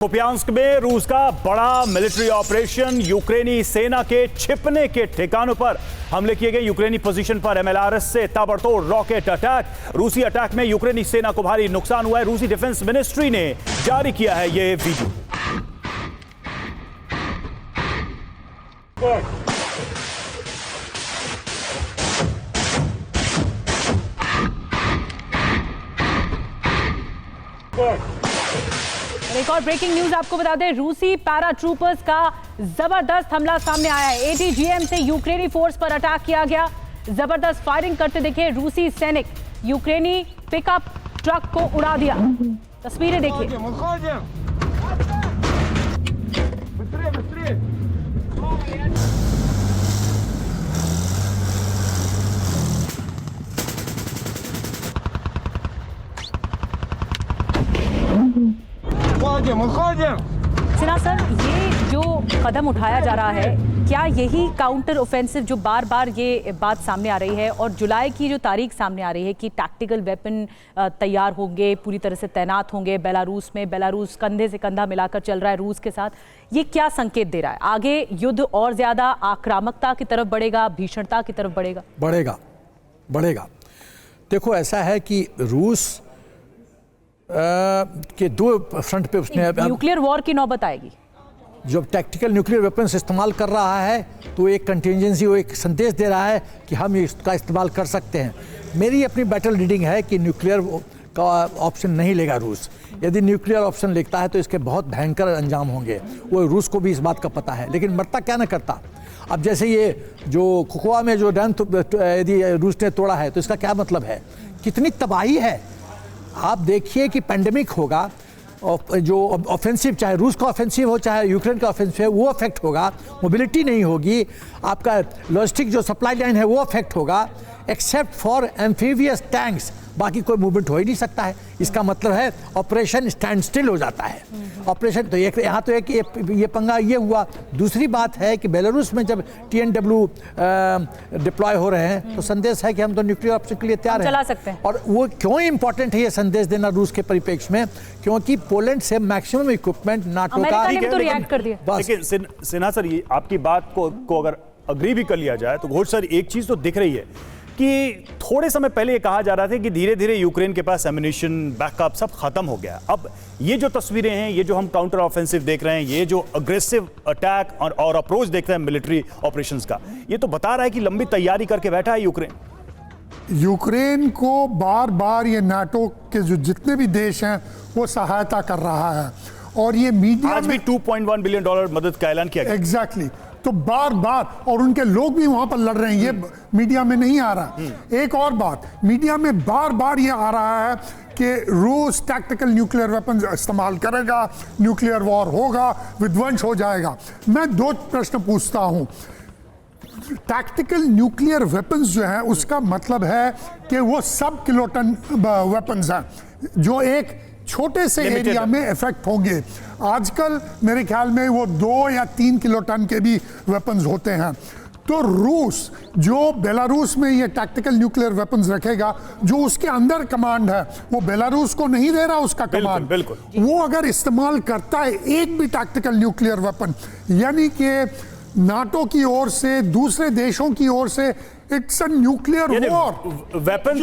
Kupiansk में रूस का बड़ा मिलिट्री ऑपरेशन। यूक्रेनी सेना के छिपने के ठिकानों पर हमले किए गए। यूक्रेनी पोजीशन पर एमएलआरएस से ताबड़तोड़ रॉकेट अटैक। रूसी अटैक में यूक्रेनी सेना को भारी नुकसान हुआ है। रूसी डिफेंस मिनिस्ट्री ने जारी किया है यह वीडियो। एक और ब्रेकिंग न्यूज आपको बता दें, रूसी पैराट्रूपर्स का जबरदस्त हमला सामने आया है। एटीजीएम से यूक्रेनी फोर्स पर अटैक किया गया। जबरदस्त फायरिंग करते दिखे रूसी सैनिक। यूक्रेनी पिकअप ट्रक को उड़ा दिया। तस्वीरें देखिए। सिन्हा सर, ये जो कदम उठाया जा रहा है, क्या यही काउंटर ऑफेंसिव जो बार बार ये बात सामने आ रही है और जुलाई की जो तारीख सामने आ रही है कि टैक्टिकल वेपन तैयार होंगे, पूरी तरह से तैनात होंगे बेलारूस में, बेलारूस कंधे से कंधा मिलाकर चल रहा है रूस के साथ, ये क्या संकेत दे रहा है? आगे युद्ध और ज्यादा आक्रामकता की तरफ बढ़ेगा, भीषणता की तरफ बढ़ेगा? बढ़ेगा। देखो, ऐसा है कि रूस के दो फ्रंट पे उसने न्यूक्लियर वॉर की नौबत आएगी। जब टैक्टिकल न्यूक्लियर वेपन्स इस्तेमाल कर रहा है तो एक कंटिजेंसी, वो एक संदेश दे रहा है कि हम इसका इस्तेमाल कर सकते हैं। मेरी अपनी बैटल रीडिंग है कि न्यूक्लियर का ऑप्शन नहीं लेगा रूस। यदि न्यूक्लियर ऑप्शन लेता है तो इसके बहुत भयंकर अंजाम होंगे। वो रूस को भी इस बात का पता है, लेकिन मरता क्या न करता। अब जैसे ये जो खुखवा में जो डैम यदि रूस ने तोड़ा है तो इसका क्या मतलब है, कितनी तबाही है। आप देखिए कि पेंडेमिक होगा, जो ऑफेंसिव, चाहे रूस का ऑफेंसिव हो चाहे यूक्रेन का ऑफेंसिव है, वो अफेक्ट होगा। मोबिलिटी नहीं होगी, आपका लॉजिस्टिक जो सप्लाई लाइन है वो अफेक्ट होगा। एक्सेप्ट फॉर एम्फीबियस टैंक्स बाकी कोई मूवमेंट हो ही नहीं सकता है। इसका मतलब है ऑपरेशन स्टैंड स्टिल हो जाता है। ऑपरेशन तो एक यहाँ तो एक ये पंगा ये हुआ। दूसरी बात है कि बेलारूस में जब TNW डिप्लॉय हो रहे हैं तो संदेश है कि हम तो न्यूक्लियर ऑप्शन के लिए तैयार चला सकते हैं। और वो क्यों इंपॉर्टेंट है ये संदेश देना रूस के परिप्रेक्ष्य में, क्योंकि पोलैंड से मैक्सिमम इक्विपमेंट नाटो का तो रिएक्ट कर दिया। लेकिन सिन्हा सर, ये आपकी बात को अगर अग्री भी कर लिया जाए तो घोष सर, एक चीज तो दिख रही है कि थोड़े समय पहले ये कहा जा रहा था कि धीरे धीरे यूक्रेन के पास एम्युनिशन, बैकअप सब खत्म हो गया। अब ये जो तस्वीरें हैं, ये जो हम काउंटर ऑफेंसिव देख रहे हैं, ये जो अग्रेसिव अटैक और अप्रोच देख रहे हैं मिलिट्री ऑपरेशंस का, ये तो बता रहा है कि लंबी तैयारी करके बैठा है यूक्रेन को बार बार ये नाटो के जो जितने भी देश हैं वो सहायता कर रहा है। और ये मीडिया आज भी $2.1 बिलियन मदद का ऐलान किया गया। एग्जैक्टली, तो बार बार, और उनके लोग भी वहां पर लड़ रहे हैं, ये मीडिया में नहीं आ रहा। एक और बात, मीडिया में बार बार ये आ रहा है कि रूस टैक्टिकल न्यूक्लियर वेपन इस्तेमाल करेगा, न्यूक्लियर वॉर होगा, विध्वंस हो जाएगा। मैं दो प्रश्न पूछता हूं। टैक्टिकल न्यूक्लियर वेपन्स जो है उसका मतलब है कि वो सब किलोटन वेपन्स हैं जो एक छोटे से एरिया में इफेक्ट होंगे। आजकल मेरे ख्याल में वो 2 या 3 किलोटन के भी वेपन्स होते हैं। तो रूस जो बेलारूस में ये टैक्टिकल न्यूक्लियर वेपन्स रखेगा, जो उसके अंदर कमांड है वो बेलारूस को नहीं दे रहा उसका कमांड। बिल्कुल। वो अगर इस्तेमाल करता है एक भी टैक्टिकल न्यूक्लियर वेपन, यानी कि नाटो की ओर से, दूसरे देशों की ओर से, it's a nuclear war. Weapon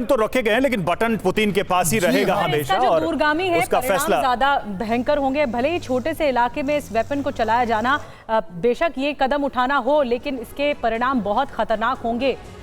तो रखे गए हैं, लेकिन बटन पुतिन के पास ही रहेगा हमेशा। और दूरगामी है, उसका फैसला ज्यादा भयंकर होंगे। भले ही छोटे से इलाके में इस वेपन को चलाया जाना, बेशक ये कदम उठाना हो, लेकिन इसके परिणाम बहुत खतरनाक होंगे।